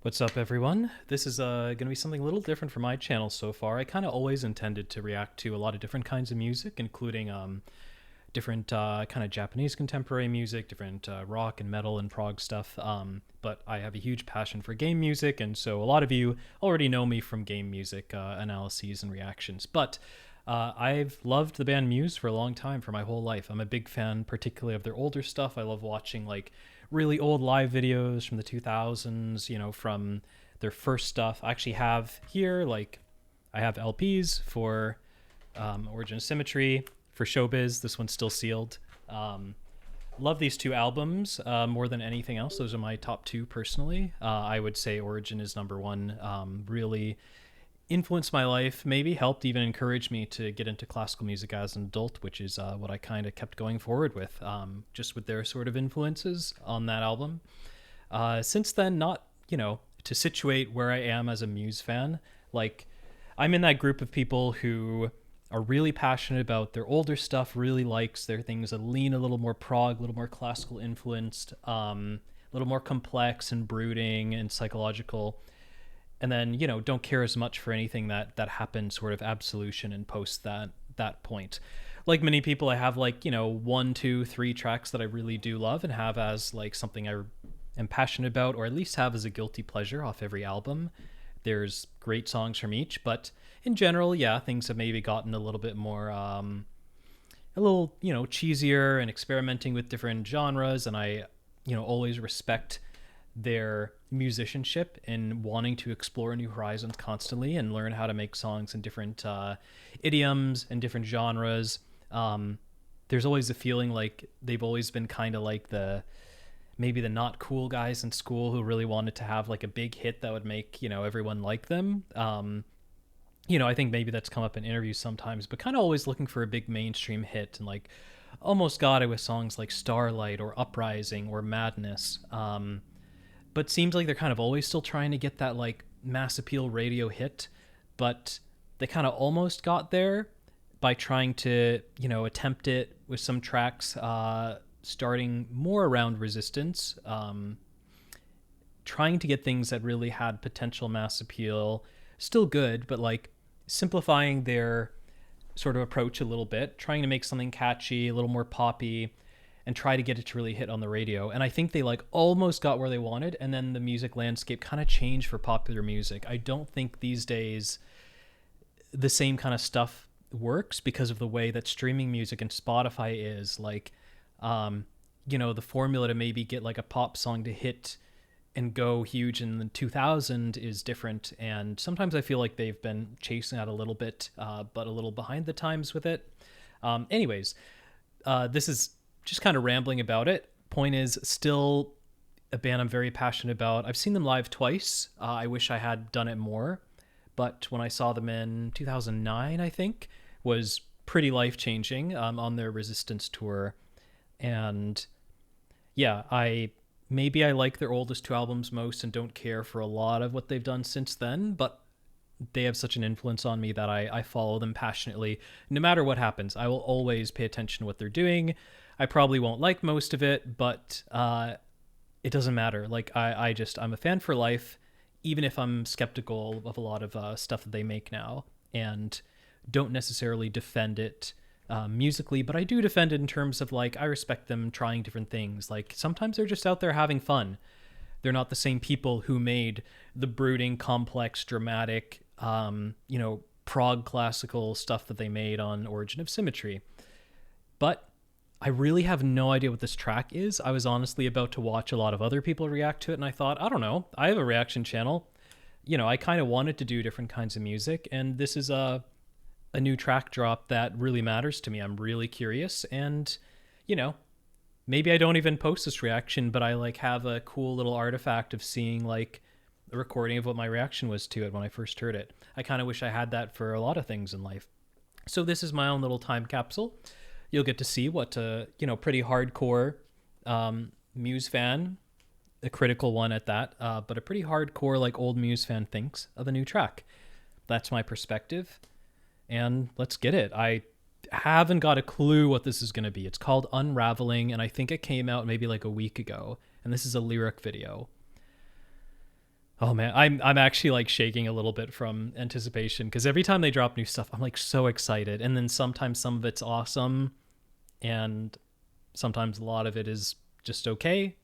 What's up, everyone? This is going to be something a little different for my channel so far. I kind of always intended to react to a lot of different kinds of music, including different kind of Japanese contemporary music, different rock and metal and prog stuff. But I have a huge passion for game music, and so a lot of you already know me from game music analyses and reactions. But I've loved the band Muse for a long time, for my whole life. I'm a big fan, particularly of their older stuff. I love watching like really old live videos from the 2000s, from their first stuff. I actually have here, I have LPs for Origin of Symmetry, for Showbiz. This one's still sealed. Love these two albums more than anything else. Those are my top two personally. I would say Origin is number one. Really influenced my life, maybe helped even encourage me to get into classical music as an adult, which is what I kind of kept going forward with, just with their sort of influences on that album. Since then, not, to situate where I am as a Muse fan, I'm in that group of people who are really passionate about their older stuff, really likes their things that lean a little more prog, a little more classical influenced, a little more complex and brooding and psychological, and then don't care as much for anything that happened sort of absolution and post that point. Like many people, I have 1, 2, 3 tracks that I really do love and have as something I am passionate about, or at least have as a guilty pleasure off every album. There's great songs from each, but in general, yeah, things have maybe gotten a little bit more a little cheesier and experimenting with different genres, and I always respect their musicianship and wanting to explore new horizons constantly and learn how to make songs in different idioms and different genres. There's always a feeling like they've always been kind of like maybe the not cool guys in school who really wanted to have a big hit that would make everyone like them. I think maybe that's come up in interviews sometimes, but kind of always looking for a big mainstream hit, and almost got it with songs like Starlight or Uprising or Madness. But seems like they're kind of always still trying to get that mass appeal radio hit, but they kind of almost got there by trying to attempt it with some tracks starting more around Resistance, trying to get things that really had potential mass appeal, still good, but simplifying their sort of approach a little bit, trying to make something catchy, a little more poppy, and try to get it to really hit on the radio. And I think they almost got where they wanted, and then the music landscape kind of changed for popular music. I don't think these days the same kind of stuff works because of the way that streaming music and Spotify is. The formula to maybe get a pop song to hit and go huge in the 2000 is different, and sometimes I feel like they've been chasing that a little bit, but a little behind the times with it. Anyways, this is just kind of rambling about it. Point is, still a band I'm very passionate about. I've seen them live twice. I wish I had done it more, but when I saw them in 2009, I think, was pretty life-changing on their Resistance tour. And yeah, I like their oldest two albums most and don't care for a lot of what they've done since then, but they have such an influence on me that I follow them passionately. No matter what happens, I will always pay attention to what they're doing. I probably won't like most of it, but it doesn't matter. I'm a fan for life, even if I'm skeptical of a lot of stuff that they make now, and don't necessarily defend it musically, but I do defend it in terms of I respect them trying different things. Sometimes they're just out there having fun. They're not the same people who made the brooding, complex, dramatic, prog classical stuff that they made on Origin of Symmetry. But I really have no idea what this track is. I was honestly about to watch a lot of other people react to it, and I thought, I don't know, I have a reaction channel. I kind of wanted to do different kinds of music, and this is a new track drop that really matters to me. I'm really curious, and maybe I don't even post this reaction, but I have a cool little artifact of seeing a recording of what my reaction was to it when I first heard it. I kind of wish I had that for a lot of things in life. So this is my own little time capsule. You'll get to see what pretty hardcore Muse fan, a critical one at that, but a pretty hardcore old Muse fan thinks of a new track. That's my perspective. And let's get it. I haven't got a clue what this is going to be. It's called Unravelling, and I think it came out maybe a week ago. And this is a lyric video. Oh man, I'm actually like shaking a little bit from anticipation because every time they drop new stuff, I'm like so excited. And then sometimes some of it's awesome, and sometimes a lot of it is just okay.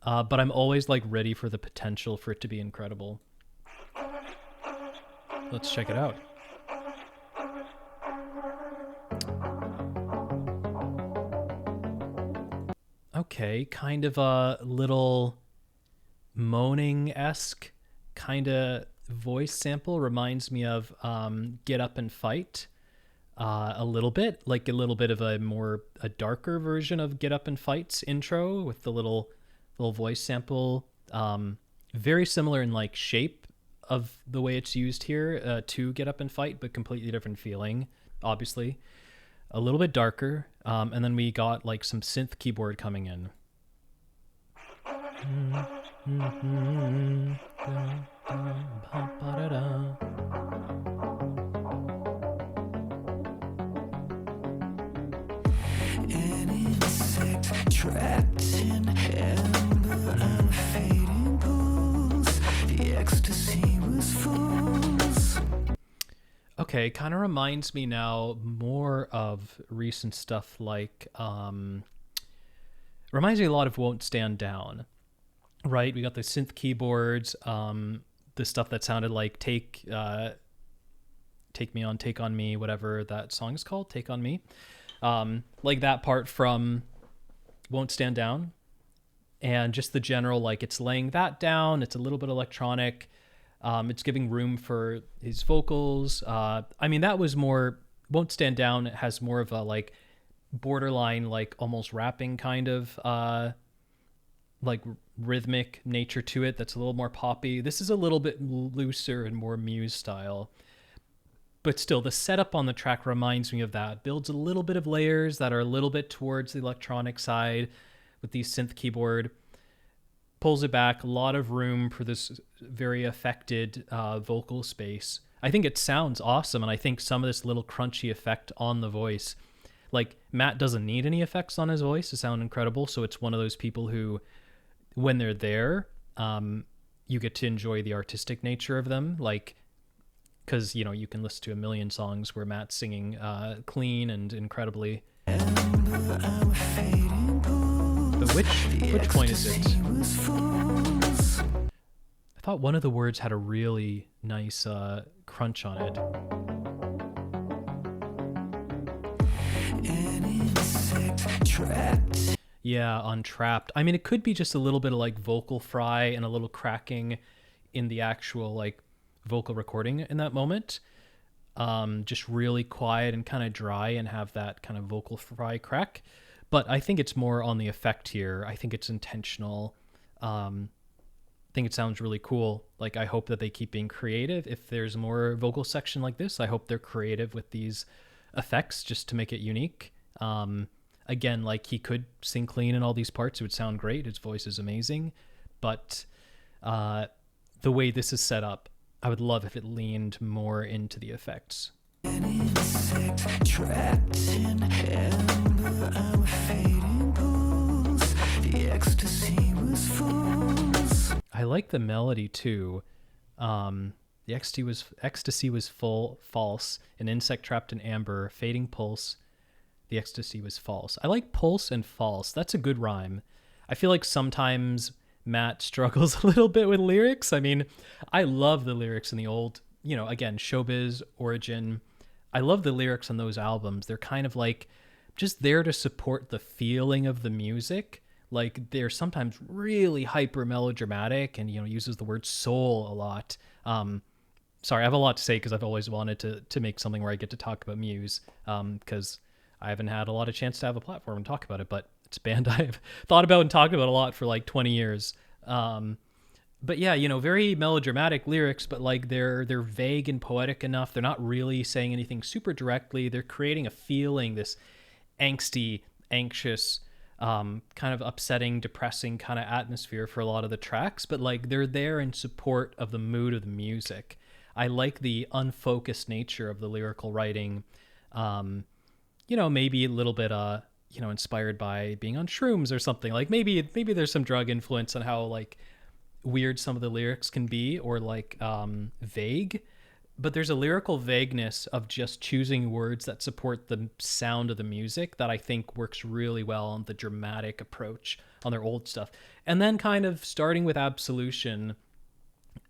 But I'm always like ready for the potential for it to be incredible. Let's check it out. Okay, kind of a little moaning-esque kind of voice sample. Reminds me of Get Up and Fight a little bit, like a little bit of a darker version of Get Up and Fight's intro with the little voice sample. Very similar in like shape of the way it's used here to Get Up and Fight, but completely different feeling, obviously. A little bit darker, and then we got like some synth keyboard coming in. An insect trapped in amber and fading pools. The ecstasy was false. Okay, kind of reminds me now more of recent stuff like reminds me a lot of Won't Stand Down. Right? We got the synth keyboards, the stuff that sounded like Take Me On, Take On Me, whatever that song is called, Take On Me. Like that part from Won't Stand Down, and just the general, like it's laying that down. It's a little bit electronic. It's giving room for his vocals. I mean, that was more, Won't Stand Down has more of a like borderline, like almost rapping kind of like rhythmic nature to it that's a little more poppy. This is a little bit looser and more Muse style. But still, the setup on the track reminds me of that. Builds a little bit of layers that are a little bit towards the electronic side with the synth keyboard. Pulls it back, a lot of room for this very affected vocal space. I think it sounds awesome, and I think some of this little crunchy effect on the voice, like Matt doesn't need any effects on his voice to sound incredible, so it's one of those people who, when they're there, you get to enjoy the artistic nature of them, like, because, you know, you can listen to a million songs where Matt's singing clean and incredibly. But which point is it? I thought one of the words had a really nice crunch on it. An insect trapped. Yeah, on Trapped. I mean, it could be just a little bit of like vocal fry and a little cracking in the actual like vocal recording in that moment. Just really quiet and kind of dry and have that kind of vocal fry crack. But I think it's more on the effect here. I think it's intentional. I think it sounds really cool. Like, I hope that they keep being creative. If there's more vocal section like this, I hope they're creative with these effects just to make it unique. Again, like, he could sing clean in all these parts. It would sound great. His voice is amazing. But the way this is set up, I would love if it leaned more into the effects. An insect trapped in amber and fading pools. The ecstasy was false. I like the melody too. The ecstasy was false. An insect trapped in amber, fading pulse. The ecstasy was false. I like pulse and false. That's a good rhyme. I feel like sometimes Matt struggles a little bit with lyrics. I mean, I love the lyrics in the old, you know, again, Showbiz, Origin. I love the lyrics on those albums. They're kind of like just there to support the feeling of the music. Like, they're sometimes really hyper melodramatic and, you know, uses the word soul a lot. Sorry, I have a lot to say because I've always wanted to make something where I get to talk about Muse, because I haven't had a lot of chance to have a platform and talk about it, but it's a band I've thought about and talked about a lot for like 20 years. But yeah, you know, very melodramatic lyrics, but like they're vague and poetic enough. They're not really saying anything super directly. They're creating a feeling, this angsty, anxious, kind of upsetting, depressing kind of atmosphere for a lot of the tracks, but like they're there in support of the mood of the music. I like the unfocused nature of the lyrical writing. You know, maybe a little bit, you know, inspired by being on shrooms or something. Like maybe there's some drug influence on how like weird some of the lyrics can be, or like vague, but there's a lyrical vagueness of just choosing words that support the sound of the music that I think works really well on the dramatic approach on their old stuff. And then kind of starting with Absolution,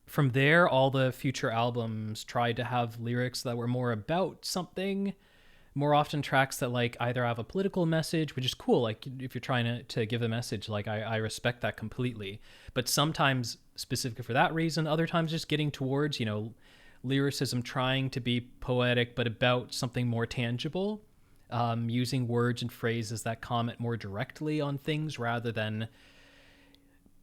from there, all the future albums tried to have lyrics that were more about something, more often tracks that like either have a political message, which is cool. Like if you're trying to give a message, like I respect that completely. But sometimes specifically for that reason, other times just getting towards, you know, lyricism trying to be poetic, but about something more tangible, using words and phrases that comment more directly on things rather than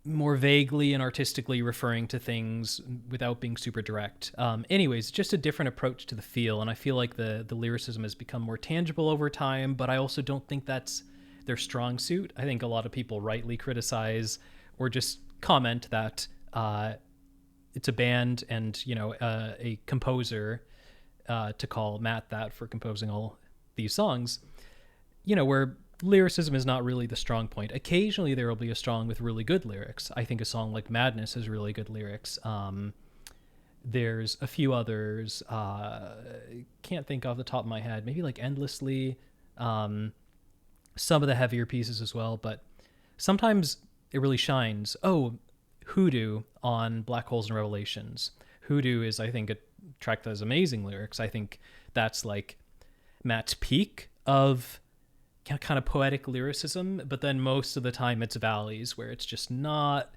more vaguely and artistically referring to things without being super direct. Anyways, just a different approach to the feel. And I feel like the lyricism has become more tangible over time, but I also don't think that's their strong suit. I think a lot of people rightly criticize or just comment that it's a band and, you know, a composer, to call Matt that for composing all these songs, you know, where lyricism is not really the strong point. Occasionally there will be a song with really good lyrics. I think a song like Madness has really good lyrics. There's a few others, can't think off the top of my head, maybe like Endlessly, some of the heavier pieces as well, but sometimes it really shines. Oh, Hoodoo on Black Holes and Revelations. Hoodoo is, I think, a track that has amazing lyrics. I think that's like Matt's peak of kind of poetic lyricism, but then most of the time it's valleys where it's just not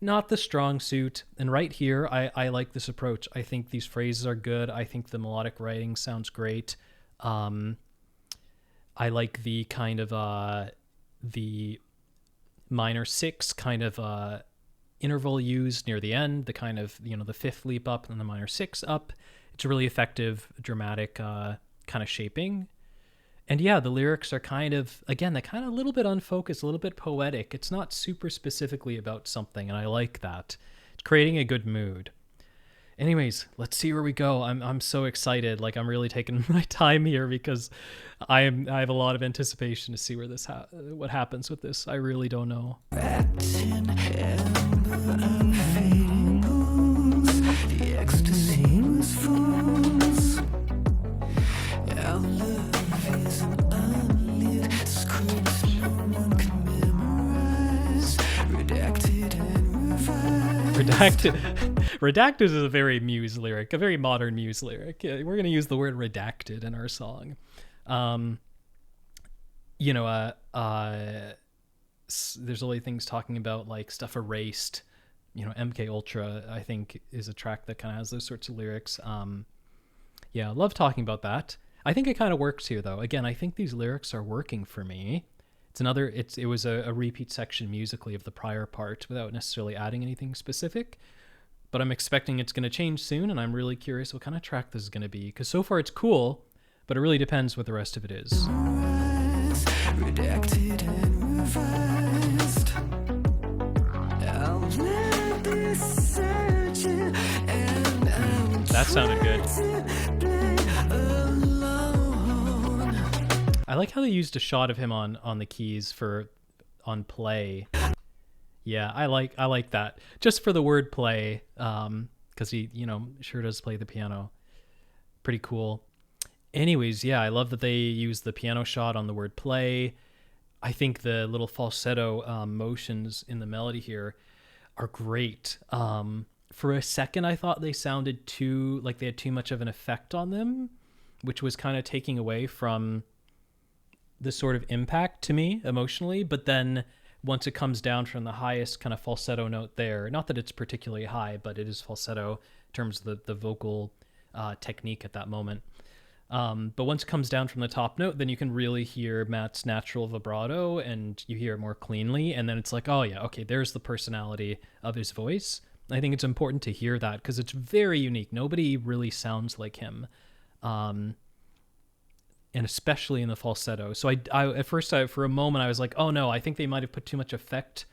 the strong suit. And right here, I like this approach. I think these phrases are good. I think the melodic writing sounds great. I like the kind of the minor six kind of interval used near the end, the kind of, you know, the fifth leap up and the minor six up. It's a really effective, dramatic kind of shaping. And yeah, the lyrics are kind of, again, they're kind of a little bit unfocused, a little bit poetic. It's not super specifically about something, and I like that. It's creating a good mood. Anyways, let's see where we go. I'm so excited. Like, I'm really taking my time here because I have a lot of anticipation to see where this what happens with this. I really don't know. The ecstasy was false. Our love is an unlit script no one can memorize. Redacted and revised. Redacted is a very Muse lyric, a very modern Muse lyric. We're going to use the word redacted in our song. You know, there's only things talking about like stuff erased. You know, MK Ultra, I think, is a track that kind of has those sorts of lyrics. Yeah, I love talking about that. I think it kind of works here, though. Again, I think these lyrics are working for me. It was a repeat section musically of the prior part without necessarily adding anything specific. But I'm expecting it's going to change soon, and I'm really curious what kind of track this is going to be. Because so far it's cool, but it really depends what the rest of it is. Redacted and revised. That sounded good. I like how they used a shot of him on the keys on play. Yeah, I like that. Just for the word play, because he, you know, sure does play the piano. Pretty cool. Anyways, yeah, I love that they use the piano shot on the word play. I think the little falsetto motions in the melody here are great. For a second, I thought they sounded they had too much of an effect on them, which was kind of taking away from the sort of impact to me emotionally. But then once it comes down from the highest kind of falsetto note there, not that it's particularly high, but it is falsetto in terms of the vocal technique at that moment. But once it comes down from the top note, then you can really hear Matt's natural vibrato and you hear it more cleanly. And then it's like, oh yeah, okay, there's the personality of his voice. I think it's important to hear that because it's very unique. Nobody really sounds like him. And especially in the falsetto. So I at first, for a moment, I was like, oh no, I think they might have put too much effect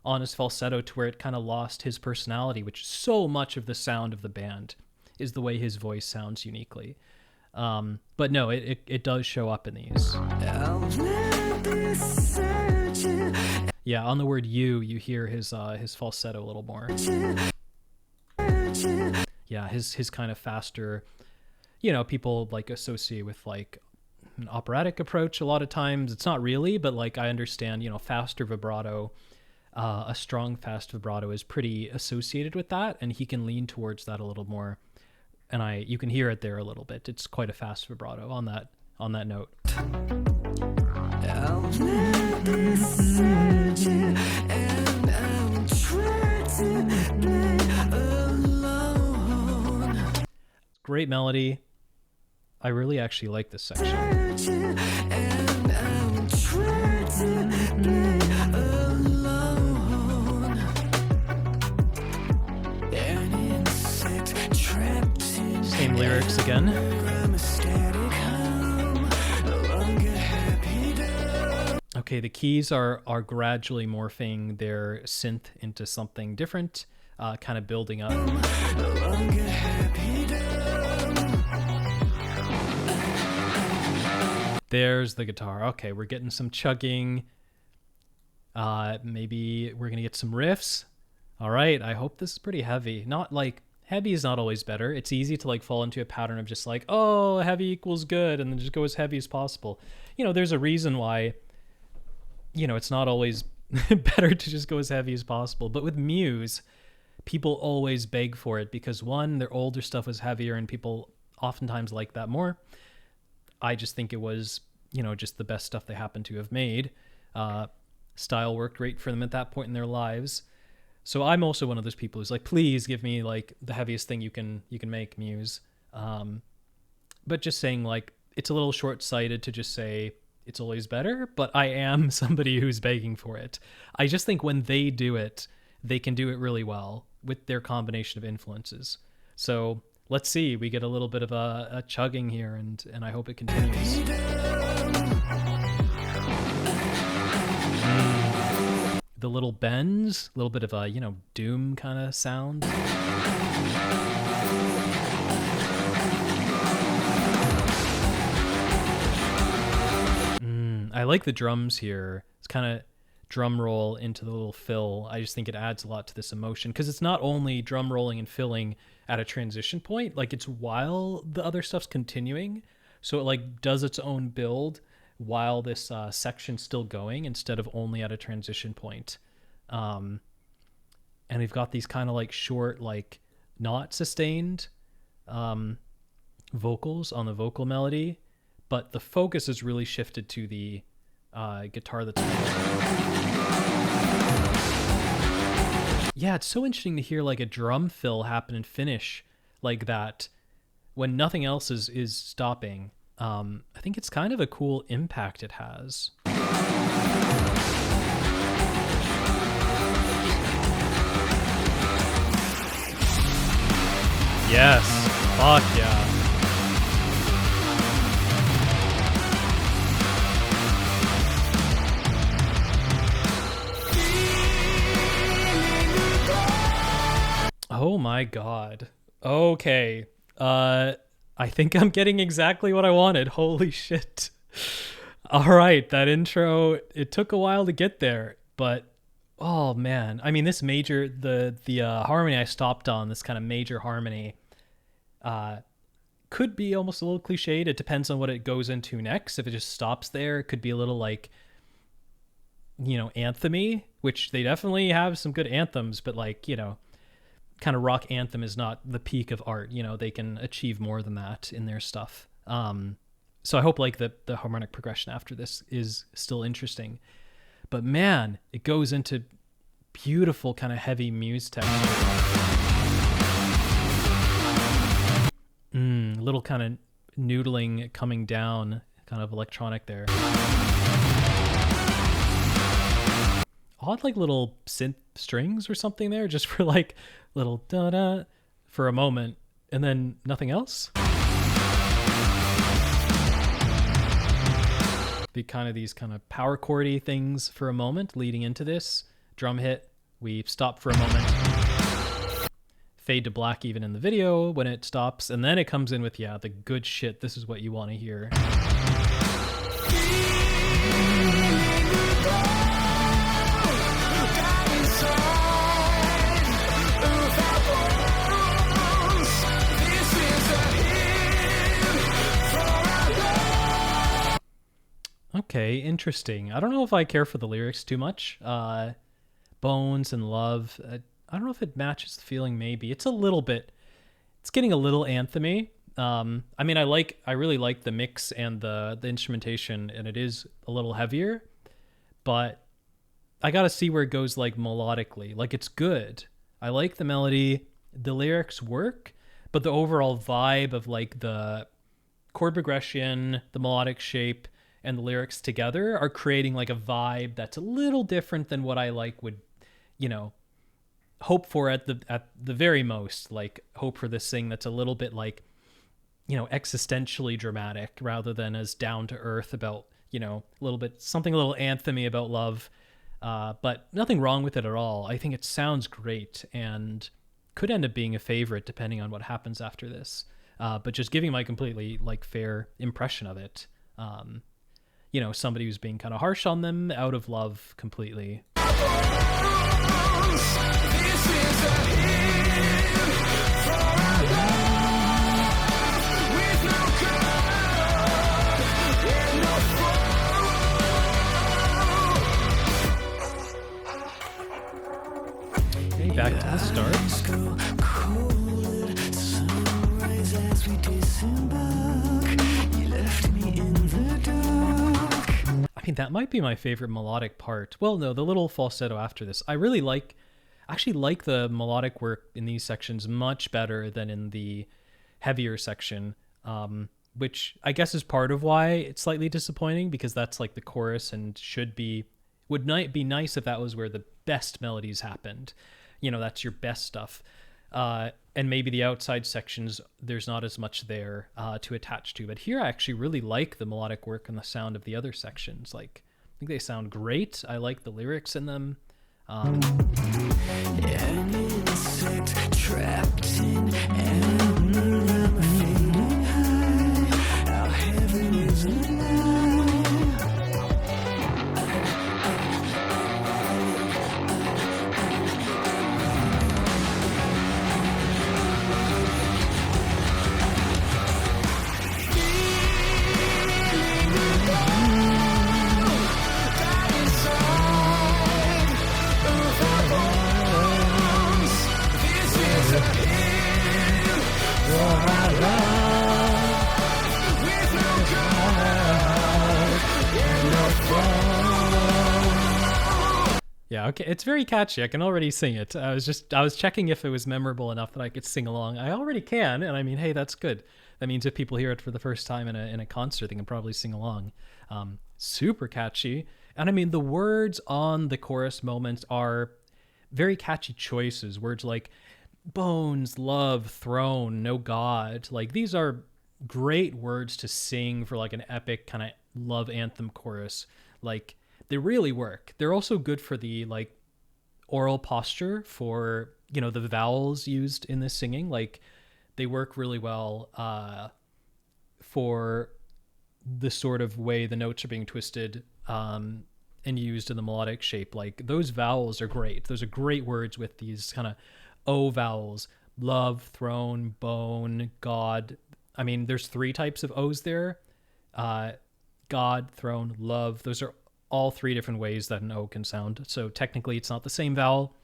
on his falsetto to where it kind of lost his personality, which so much of the sound of the band is the way his voice sounds uniquely. But no, it does show up in these. Yeah, on the word you hear his falsetto a little more. Yeah, his kind of faster, people like associate with like an operatic approach a lot of times. It's not really, but like I understand, faster vibrato, a strong fast vibrato is pretty associated with that, and he can lean towards that a little more. And you can hear it there a little bit. It's quite a fast vibrato on that note. I'll never search it, and I'll try to play alone. Great melody. I really actually like this section. And I'll try to play alone. An insect trapped in Same lyrics again. a static hum, no longer happy to. Okay, the keys are gradually morphing their synth into something different, kind of building up. No longer happy to. There's the guitar. Okay, we're getting some chugging. Maybe we're going to get some riffs. All right, I hope this is pretty heavy. Not like, heavy is not always better. It's easy to like fall into a pattern of just like, oh, heavy equals good, and then just go as heavy as possible. There's a reason why, it's not always better to just go as heavy as possible. But with Muse, people always beg for it because one, their older stuff was heavier and people oftentimes like that more. I just think it was, just the best stuff they happened to have made. Style worked great for them at that point in their lives. So I'm also one of those people who's like, please give me like the heaviest thing you can make, Muse. But just saying like, it's a little short-sighted to just say it's always better, but I am somebody who's begging for it. I just think when they do it, they can do it really well with their combination of influences. So let's see, we get a little bit of a chugging here, and I hope it continues. The little bends, a little bit of a, doom kind of sound. I like the drums here. It's kind of drum roll into the little fill. I just think it adds a lot to this emotion because it's not only drum rolling and filling at a transition point, like it's while the other stuff's continuing. So it like does its own build while this section's still going instead of only at a transition point. And we've got these kind of like short, like not sustained vocals on the vocal melody, but the focus is really shifted to the guitar that's yeah, it's so interesting to hear like a drum fill happen and finish like that when nothing else is stopping. I think it's kind of a cool impact it has. Yes, fuck yeah. Oh my god. Okay. I think I'm getting exactly what I wanted. Holy shit. All right, that intro, it took a while to get there, but oh man. I mean, this major, the harmony I stopped on, this kind of major harmony, could be almost a little cliched. It depends on what it goes into next. If it just stops there, it could be a little like, anthem-y, which they definitely have some good anthems, but like, kind of rock anthem is not the peak of art. They can achieve more than that in their stuff. So I hope like the harmonic progression after this is still interesting. But man, it goes into beautiful kind of heavy Muse texture. Little kind of noodling coming down, kind of electronic there. Odd like little synth strings or something there, just for like little da-da for a moment, and then nothing else. Be kind of these kind of power chordy things for a moment leading into this drum hit. We stop for a moment, fade to black even in the video when it stops, and then it comes in with the good shit. This is what you want to hear. Okay, interesting. I don't know if I care for the lyrics too much. Bones and love. I don't know if it matches the feeling. Maybe it's a little bit. It's getting a little anthemy. I mean, I really like the mix and the instrumentation, and it is a little heavier. But I gotta see where it goes, like melodically. Like it's good. I like the melody. The lyrics work, but the overall vibe of like the chord progression, the melodic shape, and the lyrics together are creating like a vibe that's a little different than what I like would, you know, hope for at the very most. Like hope for this thing that's a little bit like, you know, existentially dramatic rather than as down to earth about, you know, a little bit something a little anthemy about love. But nothing wrong with it at all. I think it sounds great and could end up being a favorite depending on what happens after this. But just giving my completely like fair impression of it. You know, somebody who's being kind of harsh on them out of love completely. Okay, back to the start. I mean, that might be my favorite melodic part. Well, no, the little falsetto after this. I actually like the melodic work in these sections much better than in the heavier section, which I guess is part of why it's slightly disappointing, because that's like the chorus and would be nice if that was where the best melodies happened. You know, that's your best stuff. And maybe the outside sections, there's not as much there to attach to. But here I actually really like the melodic work and the sound of the other sections. Like, I think they sound great. I like the lyrics in them. An insect trapped in an unravelling high. Our heaven is alive. Yeah, okay, it's very catchy. I can already sing it. I was checking if it was memorable enough that I could sing along. I already can, and I mean, hey, that's good. That means if people hear it for the first time in a concert, they can probably sing along. Super catchy. And I mean, the words on the chorus moments are very catchy choices. Words like bones, love, throne, no God. Like, these are great words to sing for like an epic kind of love anthem chorus. Like, they really work. They're also good for the like oral posture for, you know, the vowels used in this singing. Like, they work really well for the sort of way the notes are being twisted and used in the melodic shape. Like, those vowels are great. Those are great words with these kind of O vowels: love, throne, bone, God. I mean, there's 3 types of O's there. God, throne, love. Those are all 3 different ways that an O can sound. So technically it's not the same vowel.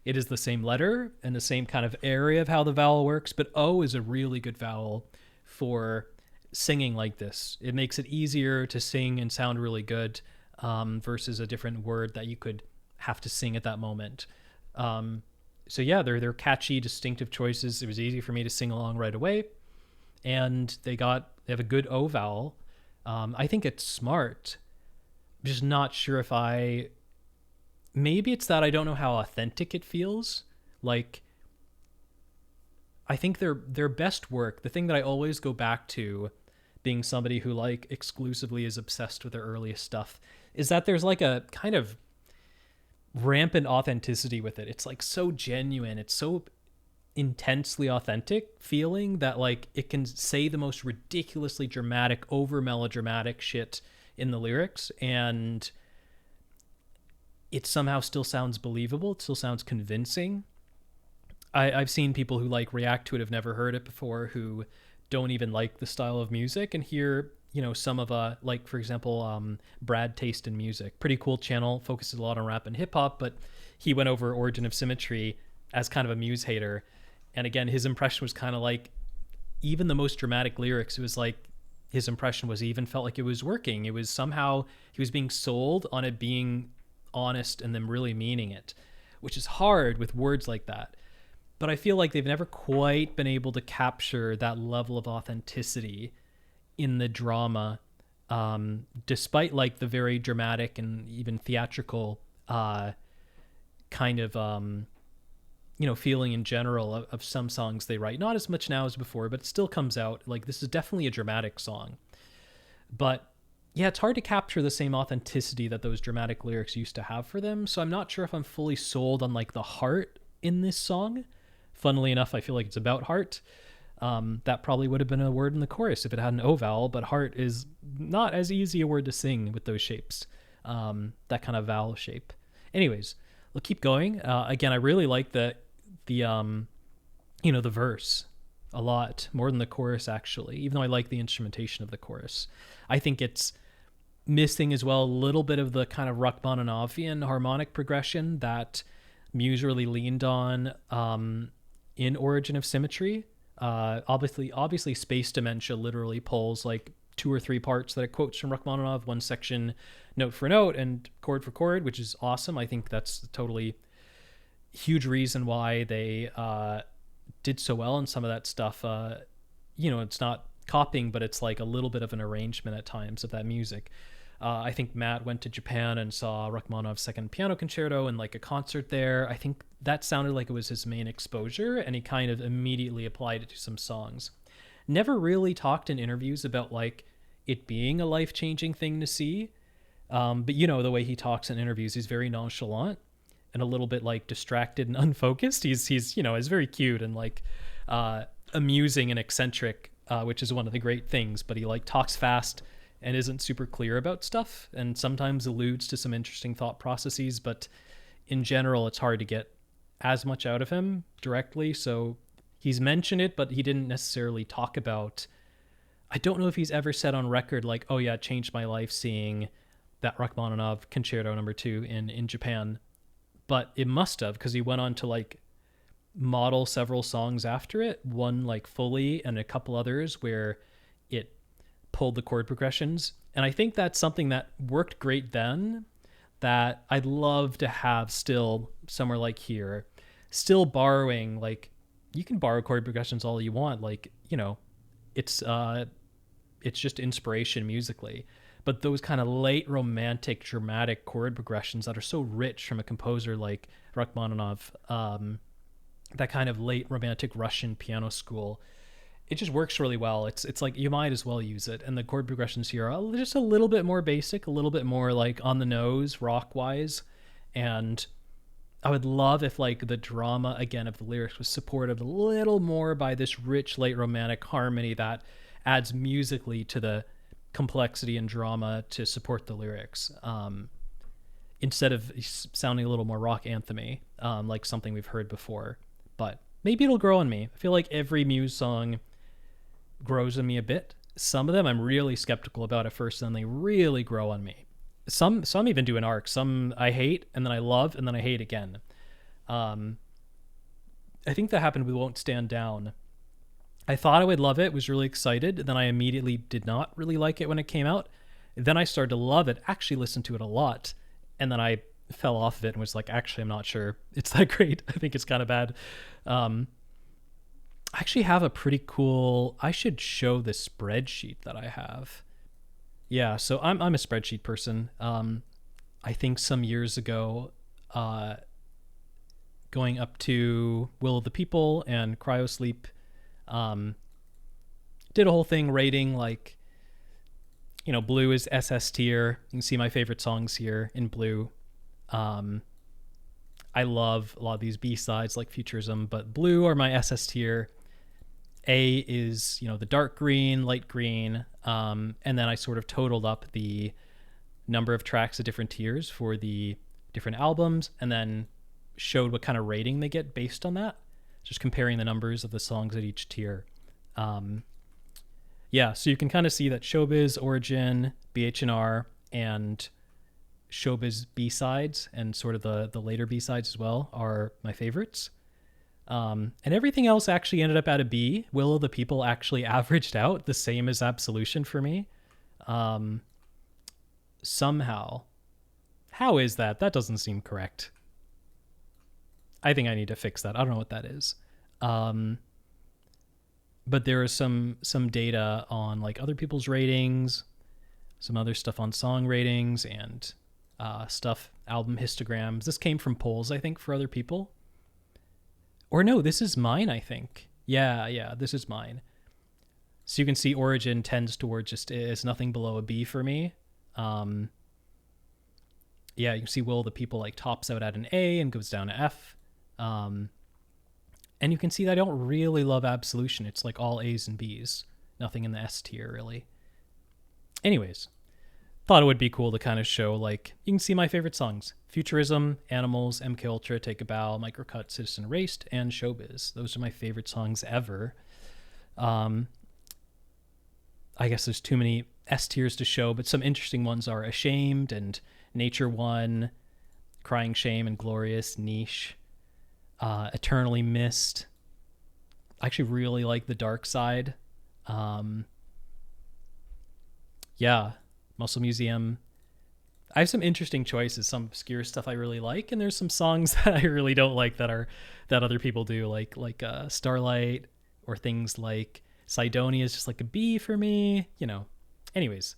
It is the same letter and the same kind of area of how the vowel works, but O is a really good vowel for singing like this. It makes it easier to sing and sound really good versus a different word that you could have to sing at that moment. So yeah, they're catchy, distinctive choices. It was easy for me to sing along right away. And they have a good O vowel. I think it's smart. I'm just not sure if maybe it's that I don't know how authentic it feels. Like, I think their best work, the thing that I always go back to, being somebody who like exclusively is obsessed with their earliest stuff, is that there's like a kind of rampant authenticity with it. It's like so genuine. It's so intensely authentic feeling that like it can say the most ridiculously dramatic, over melodramatic shit in the lyrics, and it somehow still sounds believable. It still sounds convincing. I've seen people who like react to it, have never heard it before, who don't even like the style of music, and hear, some of like for example, Brad Taste in Music, pretty cool channel, focuses a lot on rap and hip hop, but he went over Origin of Symmetry as kind of a Muse hater. And again, his impression was kind of like, even the most dramatic lyrics, it was like his impression was, he even felt like it was working. It was somehow he was being sold on it being honest and them really meaning it, which is hard with words like that. But I feel like they've never quite been able to capture that level of authenticity in the drama, despite like the very dramatic and even theatrical kind of feeling in general of some songs they write. Not as much now as before, but it still comes out like this is definitely a dramatic song. But yeah, it's hard to capture the same authenticity that those dramatic lyrics used to have for them. So I'm not sure if I'm fully sold on like the heart in this song. Funnily enough, I feel like it's about heart. That probably would have been a word in the chorus if it had an O vowel, but heart is not as easy a word to sing with those shapes, that kind of vowel shape. Anyways, we'll keep going. Again, I really like the verse a lot more than the chorus, actually, even though I like the instrumentation of the chorus. I think it's missing as well a little bit of the kind of Rachmaninovian harmonic progression that Muse really leaned on in Origin of Symmetry. Obviously Space Dementia literally pulls like 2 or 3 parts that it quotes from Rachmaninoff, one section note for note and chord for chord, which is awesome. I think that's totally huge reason why they did so well in some of that stuff. It's not copying, but it's like a little bit of an arrangement at times of that music. I think Matt went to Japan and saw Rachmaninoff's Second Piano Concerto and like a concert there. I think that sounded like it was his main exposure, and he kind of immediately applied it to some songs. Never really talked in interviews about like it being a life-changing thing to see. But the way he talks in interviews, he's very nonchalant and a little bit like distracted and unfocused. He's very cute and like amusing and eccentric, which is one of the great things, but he like talks fast and isn't super clear about stuff and sometimes alludes to some interesting thought processes, but in general, it's hard to get as much out of him directly. So he's mentioned it, but he didn't necessarily talk about, I don't know if he's ever said on record, like, oh yeah, it changed my life seeing that Rachmaninoff Concerto No. 2 in Japan. But it must have, because he went on to like model several songs after it, one like fully and a couple others where it pulled the chord progressions. And I think that's something that worked great then that I'd love to have still somewhere like here, still borrowing, like you can borrow chord progressions all you want. Like, it's just inspiration musically, but those kind of late romantic dramatic chord progressions that are so rich from a composer like Rachmaninoff, that kind of late romantic Russian piano school, it just works really well. It's like you might as well use it. And the chord progressions here are just a little bit more basic, a little bit more like on the nose, rock wise. And I would love if like the drama again of the lyrics was supported a little more by this rich late romantic harmony that adds musically to the complexity and drama to support the lyrics, instead of sounding a little more rock anthem-y, like something we've heard before. But maybe it'll grow on me. I feel like every Muse song grows on me a bit. Some of them I'm really skeptical about at first, and then they really grow on me. Some even do an arc. Some I hate, and then I love, and then I hate again. I think that happened with Won't Stand Down. I thought I would love it, was really excited, then I immediately did not really like it when it came out. Then I started to love it, actually listened to it a lot, and then I fell off of it and was like, actually, I'm not sure it's that great. I think it's kind of bad. I actually have a pretty cool, I should show the spreadsheet that I have. Yeah, so I'm a spreadsheet person. I think some years ago, going up to Will of the People and Cryosleep, did a whole thing rating like, Blue is SS tier. You can see my favorite songs here in Blue. I love a lot of these B-sides like Futurism, but Blue are my SS tier. A is, the dark green, light green. And then I sort of totaled up the number of tracks at different tiers for the different albums and then showed what kind of rating they get based on that. Just comparing the numbers of the songs at each tier. Yeah, so you can kind of see that Showbiz, Origin, BH&R, and Showbiz B-sides, and sort of the later B-sides as well, are my favorites. And everything else actually ended up at a B. Will of the People actually averaged out the same as Absolution for me. Somehow. How is that? That doesn't seem correct. I think I need to fix that. I don't know what that is. But there is some data on like other people's ratings, some other stuff on song ratings, and stuff, album histograms. This came from polls, I think, for other people. Or no, this is mine, I think. Yeah, this is mine. So you can see Origin tends towards just is nothing below a B for me. Yeah, you can see Will of the People like tops out at an A and goes down to F. And you can see that I don't really love Absolution. It's like all A's and B's. Nothing in the S tier, really. Anyways, thought it would be cool to kind of show, like, you can see my favorite songs. Futurism, Animals, MK Ultra, Take a Bow, Microcut, Citizen Erased, and Showbiz. Those are my favorite songs ever. I guess there's too many S tiers to show, but some interesting ones are Ashamed and Nature One, Crying Shame and Glorious, Niche, Eternally Missed. I actually really like The Dark Side. Yeah, Muscle Museum. I have some interesting choices, some obscure stuff I really like, and there's some songs that I really don't like that other people do, like Starlight, or things like Sidonia is just like a B for me, you know. Anyways,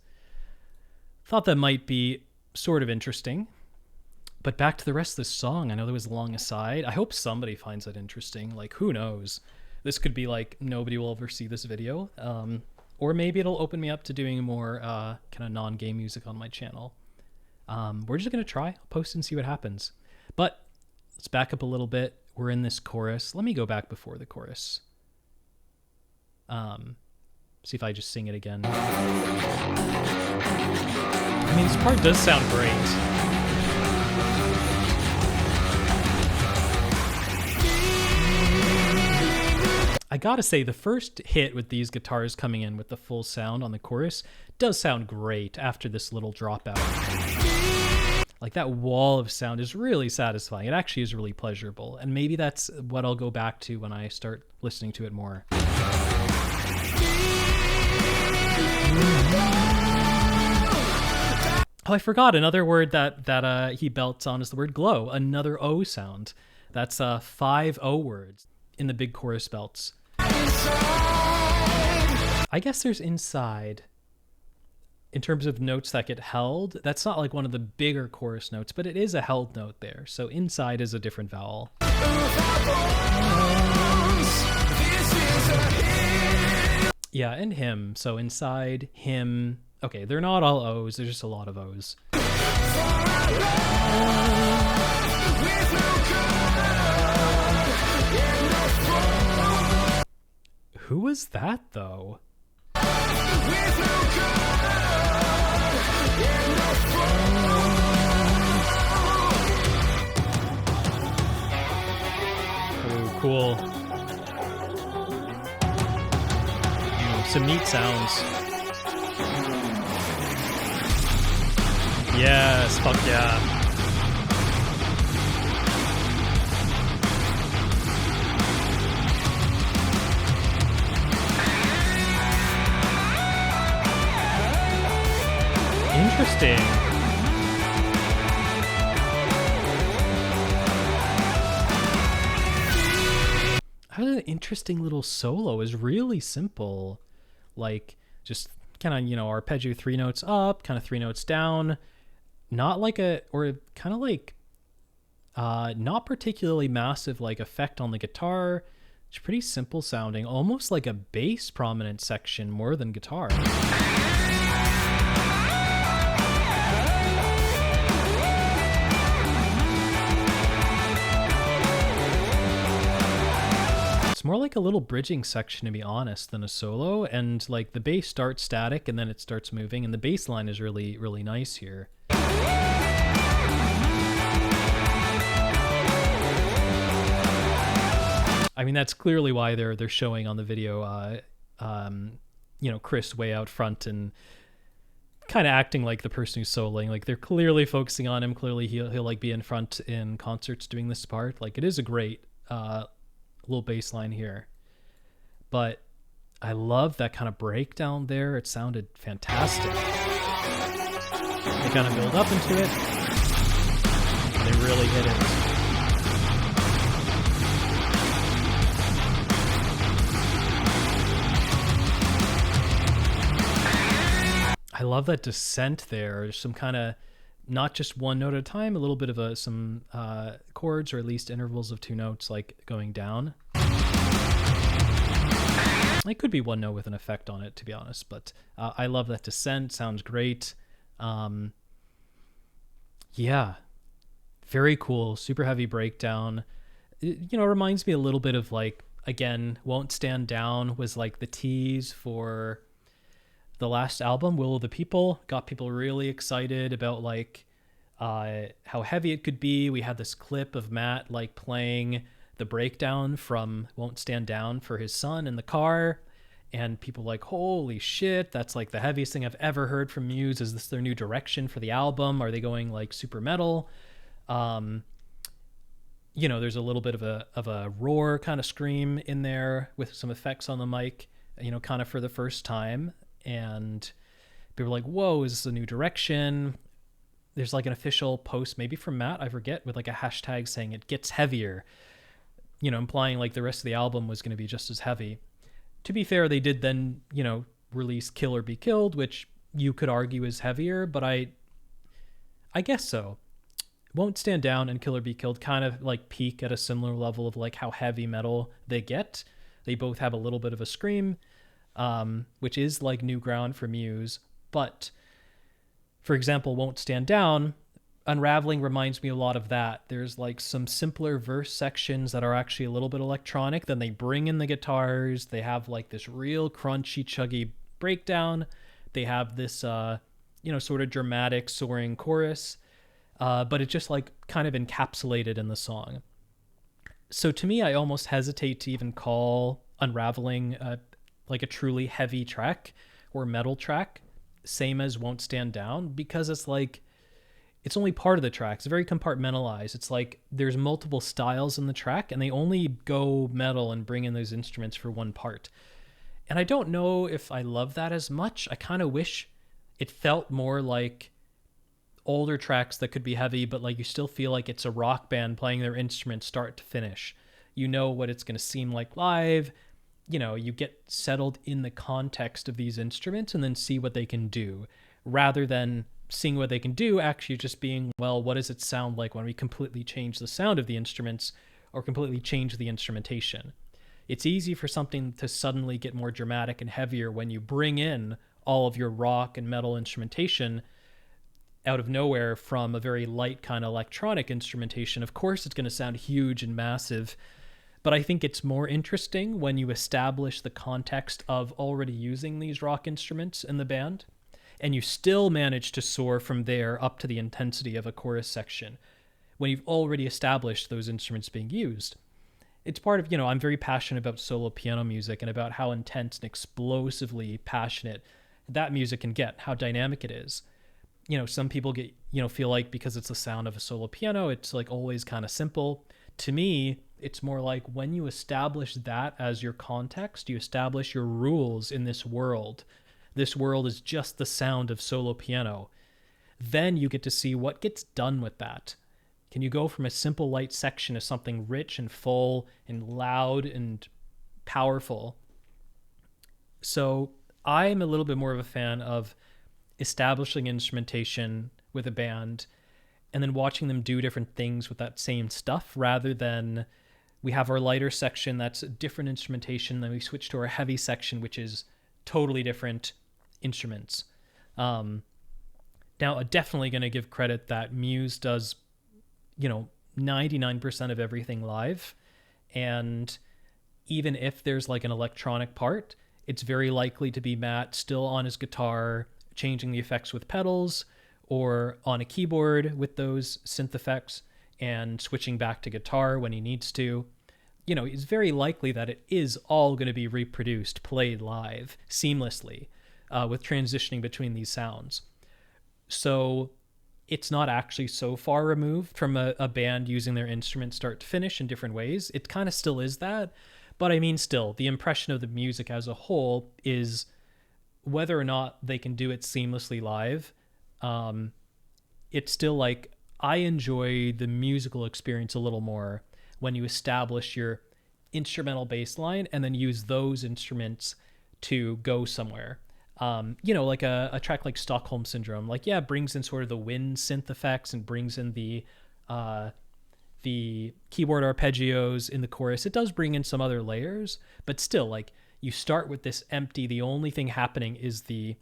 thought that might be sort of interesting. But back to the rest of the song. I know there was a long aside. I hope somebody finds that interesting. Like, who knows? This could be like nobody will ever see this video. Or maybe it'll open me up to doing more kind of non-game music on my channel. We're just going to try. I'll post and see what happens. But let's back up a little bit. We're in this chorus. Let me go back before the chorus. See if I just sing it again. I mean, this part does sound great. I gotta say, the first hit with these guitars coming in with the full sound on the chorus does sound great after this little dropout. Like, that wall of sound is really satisfying. It actually is really pleasurable. And maybe that's what I'll go back to when I start listening to it more. Oh, I forgot another word that he belts on is the word glow. Another O sound. That's 5 O words in the big chorus belts. I guess there's inside. In terms of notes that get held, that's not like one of the bigger chorus notes, but it is a held note there. So inside is a different vowel. Yeah, and him. So inside, him. Okay, they're not all O's. There's just a lot of O's. Who was that, though? Oh, cool. Some neat sounds. Yes, fuck yeah. Interesting. An interesting little solo is really simple. Like, just kind of, arpeggio 3 notes up, kind of 3 notes down. Not like not particularly massive like effect on the guitar. It's pretty simple sounding, almost like a bass prominent section more than guitar. It's more like a little bridging section, to be honest, than a solo. And like the bass starts static and then it starts moving, and the bass line is really, really nice here. I mean, that's clearly why they're showing on the video Chris way out front and kind of acting like the person who's soloing. Like they're clearly focusing on him. Clearly he'll like be in front in concerts doing this part. Like it is a great little bass line here. But I love that kind of breakdown there. It sounded fantastic. They kind of build up into it. They really hit it. I love that descent there. There's some kind of, not just one note at a time, a little bit of some chords, or at least intervals of two notes, like going down. It could be one note with an effect on it, to be honest, but I love that descent. Sounds great. Yeah, very cool. Super heavy breakdown. It, reminds me a little bit of like, again, Won't Stand Down was like the tease for the last album, Will of the People. Got people really excited about like how heavy it could be. We had this clip of Matt like playing the breakdown from Won't Stand Down for his son in the car, and people like, holy shit, that's like the heaviest thing I've ever heard from Muse. Is this their new direction for the album? Are they going like super metal? There's a little bit of a roar kind of scream in there with some effects on the mic, kind of for the first time. And people were like, whoa, is this a new direction? There's like an official post, maybe from Matt, I forget, with like a hashtag saying it gets heavier, implying like the rest of the album was going to be just as heavy. To be fair, they did then, release Kill or Be Killed, which you could argue is heavier, but I guess so. Won't Stand Down and Kill or Be Killed kind of like peak at a similar level of like how heavy metal they get. They both have a little bit of a scream, which is like new ground for Muse. But for example, Won't Stand Down, Unravelling reminds me a lot of that. There's like some simpler verse sections that are actually a little bit electronic. Then they bring in the guitars. They have like this real crunchy, chuggy breakdown. They have this, sort of dramatic soaring chorus. But it's just like kind of encapsulated in the song. So to me, I almost hesitate to even call Unravelling like a truly heavy track or metal track, same as Won't Stand Down, because it's like, it's only part of the track. It's very compartmentalized. It's like there's multiple styles in the track and they only go metal and bring in those instruments for one part. And I don't know if I love that as much. I kind of wish it felt more like older tracks that could be heavy, but like you still feel like it's a rock band playing their instruments start to finish. You know what it's going to seem like live. You get settled in the context of these instruments and then see what they can do, rather than seeing what they can do actually just being, well, what does it sound like when we completely change the sound of the instruments or completely change the instrumentation? It's easy for something to suddenly get more dramatic and heavier when you bring in all of your rock and metal instrumentation out of nowhere from a very light kind of electronic instrumentation. Of course, it's going to sound huge and massive, but I think it's more interesting when you establish the context of already using these rock instruments in the band, and you still manage to soar from there up to the intensity of a chorus section when you've already established those instruments being used. It's part of, I'm very passionate about solo piano music and about how intense and explosively passionate that music can get, how dynamic it is. Some people get, feel like because it's the sound of a solo piano, it's like always kind of simple. To me, it's more like when you establish that as your context, you establish your rules in this world. This world is just the sound of solo piano. Then you get to see what gets done with that. Can you go from a simple light section to something rich and full and loud and powerful? So I'm a little bit more of a fan of establishing instrumentation with a band and then watching them do different things with that same stuff, rather than we have our lighter section that's a different instrumentation, then we switch to our heavy section, which is totally different instruments. Now, I'm definitely going to give credit that Muse does, 99% of everything live. And even if there's like an electronic part, it's very likely to be Matt still on his guitar, changing the effects with pedals, or on a keyboard with those synth effects and switching back to guitar when he needs to. it's very likely that it is all going to be reproduced, played live seamlessly, with transitioning between these sounds. So it's not actually so far removed from a band using their instrument start to finish in different ways. It kind of still is that. But I mean, still, the impression of the music as a whole is whether or not they can do it seamlessly live. It's still like, I enjoy the musical experience a little more when you establish your instrumental bass line and then use those instruments to go somewhere. Like a track like Stockholm Syndrome, like, yeah, brings in sort of the wind synth effects and brings in the keyboard arpeggios in the chorus. It does bring in some other layers, but still, like, you start with this empty, the only thing happening is the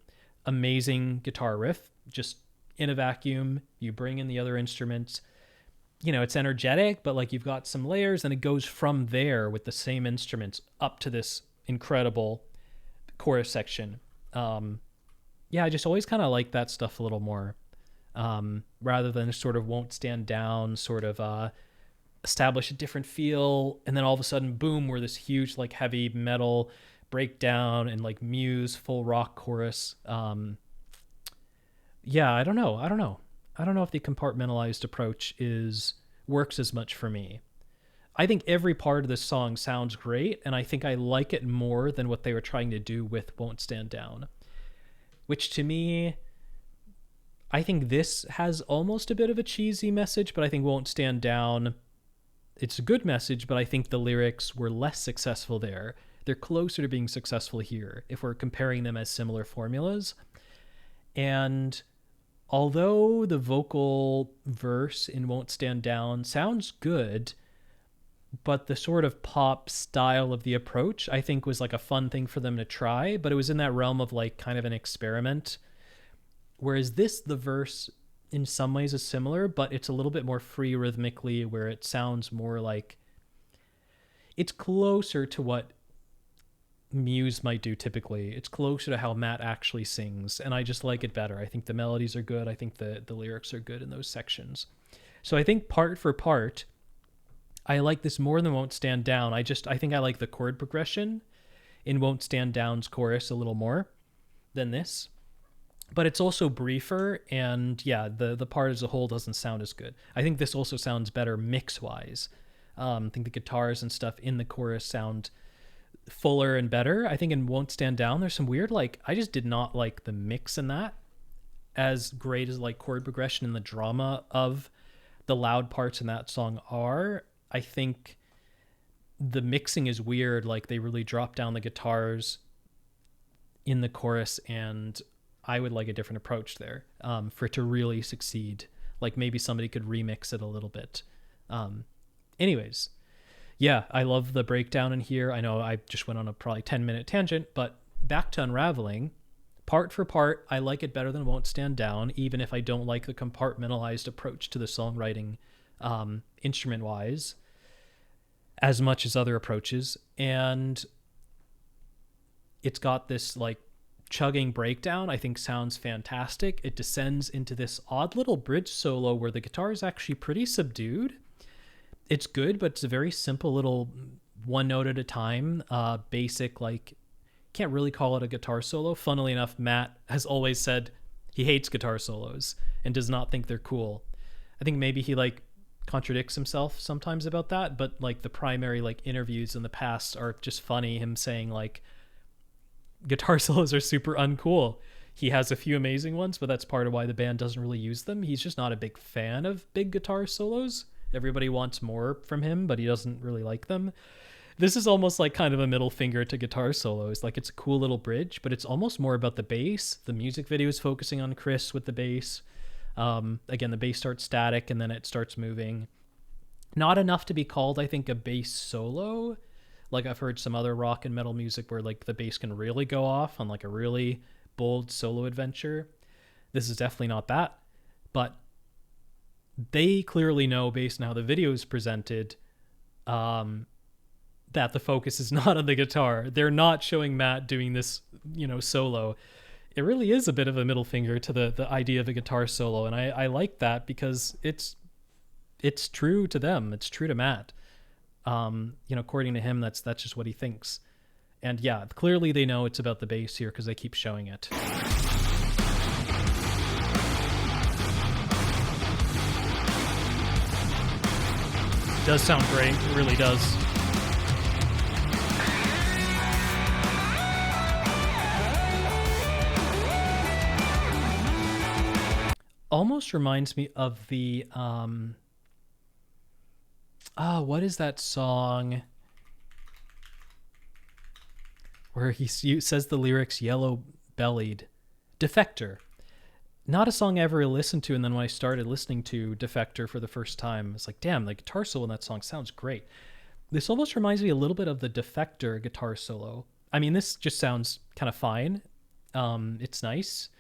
amazing guitar riff, just in a vacuum. You bring in the other instruments, it's energetic, but like you've got some layers, and it goes from there with the same instruments up to this incredible chorus section. I just always kind of like that stuff a little more, rather than sort of Won't Stand Down, sort of establish a different feel, and then all of a sudden, boom, we're this huge like heavy metal breakdown and like Muse full rock chorus. I don't know if the compartmentalized approach works as much for me. I think every part of this song sounds great, and I think I like it more than what they were trying to do with Won't Stand Down, which to me, I think this has almost a bit of a cheesy message, but I think Won't Stand Down, it's a good message, but I think the lyrics were less successful there. They're closer to being successful here if we're comparing them as similar formulas. And although the vocal verse in Won't Stand Down sounds good, but the sort of pop style of the approach, I think, was like a fun thing for them to try, but it was in that realm of like kind of an experiment. Whereas this, the verse in some ways is similar, but it's a little bit more free rhythmically, where it sounds more like it's closer to what Muse might do typically. It's closer to how Matt actually sings, and I just like it better. I think the melodies are good. I think the lyrics are good in those sections. So I think part for part, I like this more than Won't Stand Down. I think I like the chord progression in Won't Stand Down's chorus a little more than this. But it's also briefer, and yeah, the part as a whole doesn't sound as good. I think this also sounds better mix-wise. I think the guitars and stuff in the chorus sound fuller and better. I think in Won't Stand Down, there's some weird, like, I just did not like the mix in that as great as like chord progression and the drama of the loud parts in that song are. I think the mixing is weird. Like, they really drop down the guitars in the chorus, and I would like a different approach there for it to really succeed. Like, maybe somebody could remix it a little bit. Anyways, yeah, I love the breakdown in here. I know I just went on a probably 10-minute tangent, but back to Unravelling. Part for part, I like it better than Won't Stand Down, even if I don't like the compartmentalized approach to the songwriting instrument-wise as much as other approaches. And it's got this like chugging breakdown, I think sounds fantastic. It descends into this odd little bridge solo where the guitar is actually pretty subdued. It's good, but it's a very simple little one note at a time, basic, like, can't really call it a guitar solo. Funnily enough, Matt has always said he hates guitar solos and does not think they're cool. I think maybe he like contradicts himself sometimes about that, but like the primary like interviews in the past are just funny, him saying like guitar solos are super uncool. He has a few amazing ones, but that's part of why the band doesn't really use them. He's just not a big fan of big guitar solos. Everybody wants more from him, but he doesn't really like them. This is almost like kind of a middle finger to guitar solos. Like, it's a cool little bridge, but it's almost more about the bass. The music video is focusing on Chris with the bass. Again, the bass starts static and then it starts moving. Not enough to be called, I think, a bass solo. Like, I've heard some other rock and metal music where like the bass can really go off on like a really bold solo adventure. This is definitely not that, but they clearly know, based on how the video is presented, that the focus is not on the guitar. They're not showing Matt doing this, solo. It really is a bit of a middle finger to the idea of a guitar solo, and I like that because it's true to them. It's true to Matt. According to him, that's just what he thinks. And yeah, clearly they know it's about the bass here because they keep showing it. It does sound great. It really does. Almost reminds me of the what is that song where he says the lyrics yellow bellied? Defector. Not a song I ever listened to, and then when I started listening to Defector for the first time, it's like, damn, the guitar solo in that song sounds great. This almost reminds me a little bit of the Defector guitar solo. I mean, this just sounds kind of fine. It's nice.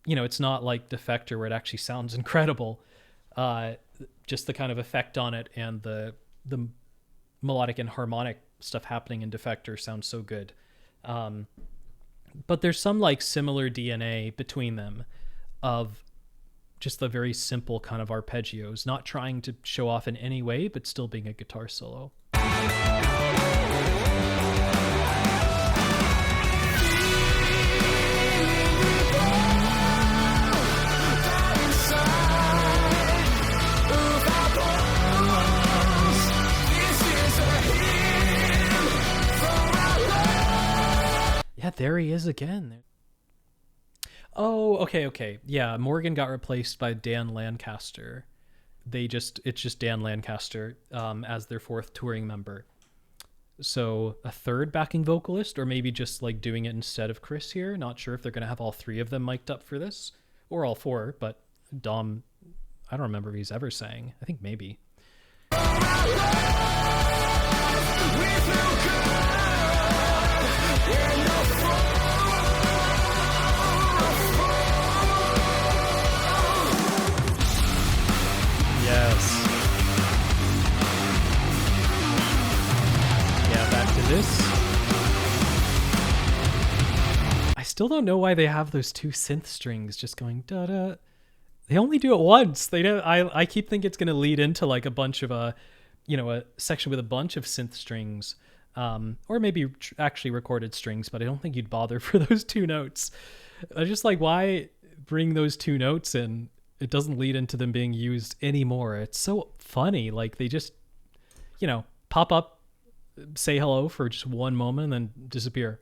It's not like Defector where it actually sounds incredible. Just the kind of effect on it and the melodic and harmonic stuff happening in Defector sounds so good. But there's some like similar DNA between them of just the very simple kind of arpeggios, not trying to show off in any way, but still being a guitar solo. Yeah, there he is again. Oh, okay. Yeah, Morgan got replaced by Dan Lancaster. It's just Dan Lancaster as their fourth touring member. So a third backing vocalist, or maybe just like doing it instead of Chris here. Not sure if they're going to have all three of them mic'd up for this, or all four, but Dom, I don't remember if he's ever sang. I think maybe. Yes. Yeah, back to this. I still don't know why they have those two synth strings just going da-da. They only do it once. They don't. I keep thinking it's going to lead into like a bunch of a section with a bunch of synth strings, or maybe actually recorded strings. But I don't think you'd bother for those two notes. I just like, why bring those two notes in? It doesn't lead into them being used anymore. It's so funny. Like they just, pop up, say hello for just one moment, and then disappear.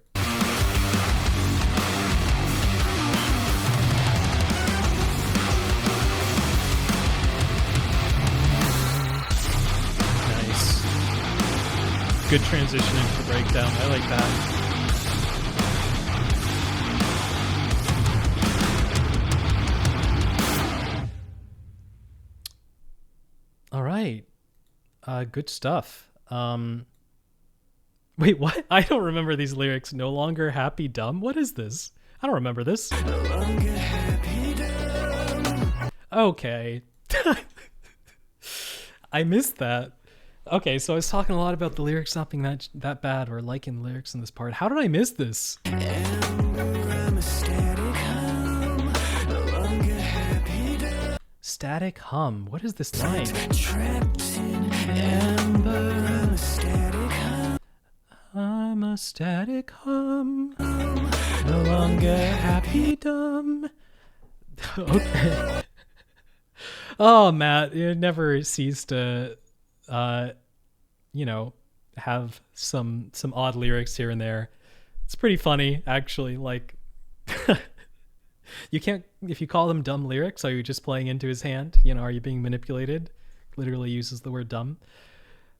Good transition into the breakdown. I like that. All right. Good stuff. Wait, what? I don't remember these lyrics. No longer happy dumb? What is this? I don't remember this. No longer happy dumb. Okay. I missed that. Okay, so I was talking a lot about the lyrics not being that bad, or liking the lyrics in this part. How did I miss this? I'm a static hum. No longer happy dumb. Static hum. What is this line? Trapped in amber. I'm a static hum. I'm a static hum. No longer happy dumb. Okay. Oh, Matt, it never ceased to have some odd lyrics here and there. It's pretty funny, actually. Like, you can't, if you call them dumb lyrics, are you just playing into his hand? Are you being manipulated? Literally uses the word dumb.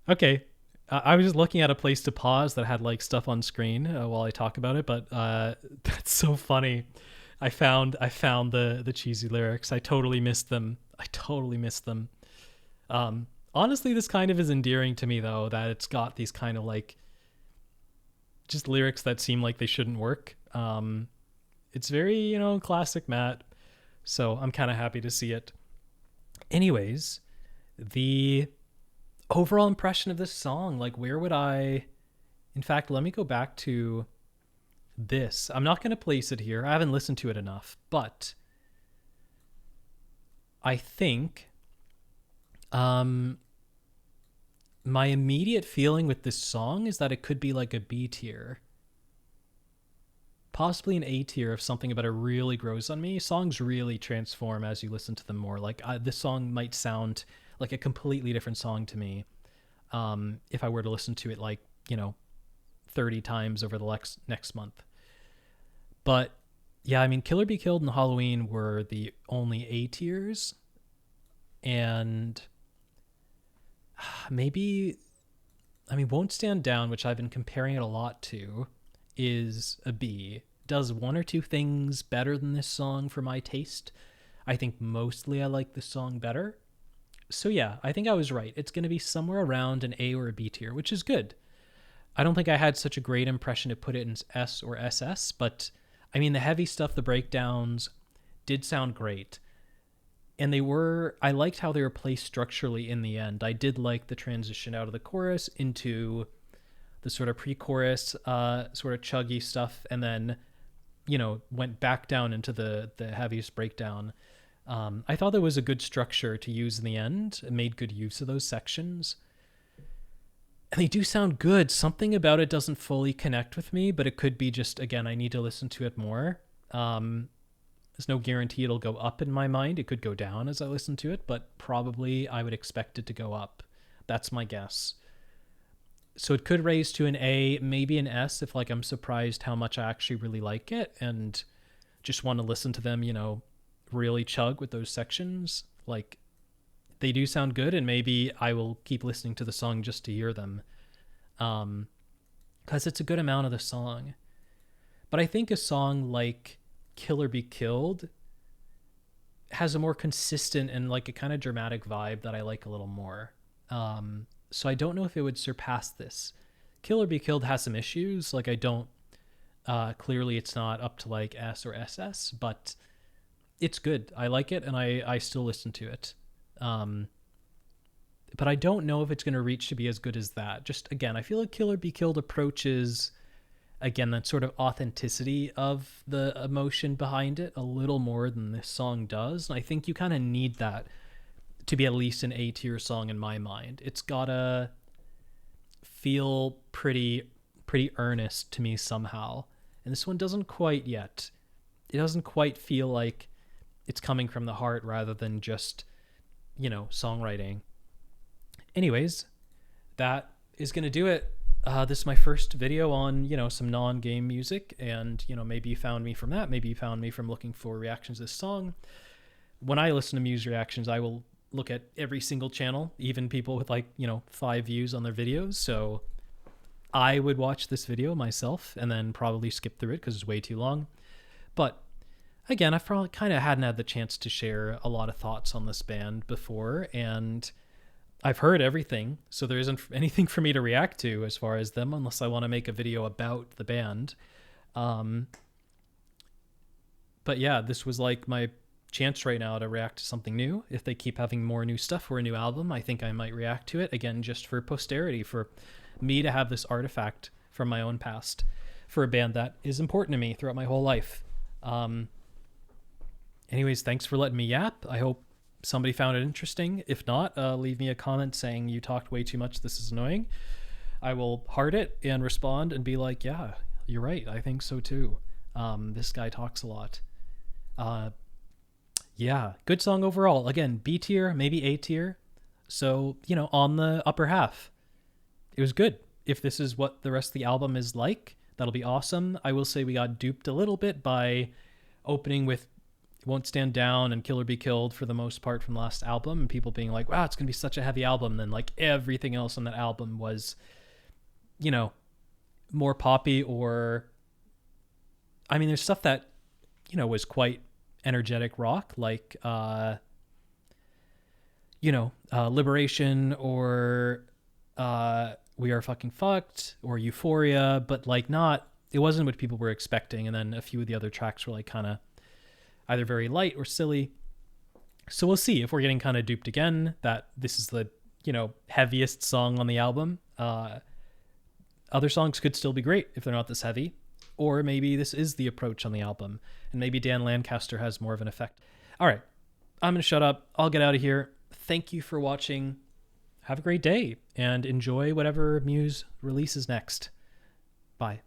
Okay, I was just looking at a place to pause that had like stuff on screen while I talk about it, but that's so funny. I found the cheesy lyrics. I totally missed them. Honestly, this kind of is endearing to me, though, that it's got these kind of like just lyrics that seem like they shouldn't work. It's very, classic Matt. So I'm kind of happy to see it. Anyways, the overall impression of this song, like, where would I... In fact, let me go back to this. I'm not going to place it here. I haven't listened to it enough, but I think My immediate feeling with this song is that it could be like a B tier, possibly an A tier if something about it really grows on me. Songs really transform as you listen to them more. Like this song might sound like a completely different song to me if I were to listen to it like, 30 times over the next month. But yeah, I mean, Killer Be Killed and Halloween were the only A tiers. And maybe, I mean, Won't Stand Down, which I've been comparing it a lot to, is a B. Does one or two things better than this song for my taste. I think mostly I like this song better. So yeah, I think I was right. It's going to be somewhere around an A or a B tier, which is good. I don't think I had such a great impression to put it in S or SS, but I mean, the heavy stuff, the breakdowns did sound great. And I liked how they were placed structurally in the end. I did like the transition out of the chorus into the sort of pre-chorus, sort of chuggy stuff, and then, went back down into the heaviest breakdown. I thought there was a good structure to use in the end. It made good use of those sections. And they do sound good. Something about it doesn't fully connect with me, but it could be just, again, I need to listen to it more. There's no guarantee it'll go up in my mind. It could go down as I listen to it, but probably I would expect it to go up. That's my guess. So it could raise to an A, maybe an S if like I'm surprised how much I actually really like it and just want to listen to them, really chug with those sections. Like they do sound good, and maybe I will keep listening to the song just to hear them. Because it's a good amount of the song. But I think a song like Killer Be Killed has a more consistent and like a kind of dramatic vibe that I like a little more. So I don't know if it would surpass this. Killer Be Killed has some issues. Like I don't, clearly it's not up to like S or SS, but it's good. I like it and I still listen to it. But I don't know if it's going to reach to be as good as that. Just again, I feel like Killer Be Killed approaches, again, that sort of authenticity of the emotion behind it a little more than this song does. And I think you kind of need that to be at least an A tier song in my mind. It's gotta feel pretty earnest to me somehow. And this one doesn't quite yet. It doesn't quite feel like it's coming from the heart rather than just, songwriting. Anyways, that is going to do it. This is my first video on, some non-game music, and, maybe you found me from that. Maybe you found me from looking for reactions to this song. When I listen to Muse reactions, I will look at every single channel, even people with 5 views on their videos. So I would watch this video myself and then probably skip through it because it's way too long. But again, I've probably kind of hadn't had the chance to share a lot of thoughts on this band before, and I've heard everything, so there isn't anything for me to react to as far as them, unless I want to make a video about the band. But yeah, this was like my chance right now to react to something new. If they keep having more new stuff or a new album, I think I might react to it, again, just for posterity, for me to have this artifact from my own past for a band that is important to me throughout my whole life. Anyways, thanks for letting me yap. I hope somebody found it interesting. If not, leave me a comment saying you talked way too much, this is annoying. I will heart it and respond and be like, yeah, you're right, I think so too. This guy talks a lot. Yeah, good song overall. Again, B tier, maybe A tier. So, on the upper half. It was good. If this is what the rest of the album is like, that'll be awesome. I will say we got duped a little bit by opening with Won't Stand Down and Killer Be Killed for the most part from the last album, and people being like, wow, it's going to be such a heavy album. And then like everything else on that album was, more poppy, or, I mean, there's stuff that, was quite energetic rock, like, Liberation, or We Are Fucking Fucked, or Euphoria, but like it wasn't what people were expecting. And then a few of the other tracks were like kind of either very light or silly. So we'll see if we're getting kind of duped again, that this is the, heaviest song on the album. Other songs could still be great if they're not this heavy, or maybe this is the approach on the album, and maybe Dan Lancaster has more of an effect. All right, I'm going to shut up. I'll get out of here. Thank you for watching. have a great day and enjoy whatever Muse releases next. Bye.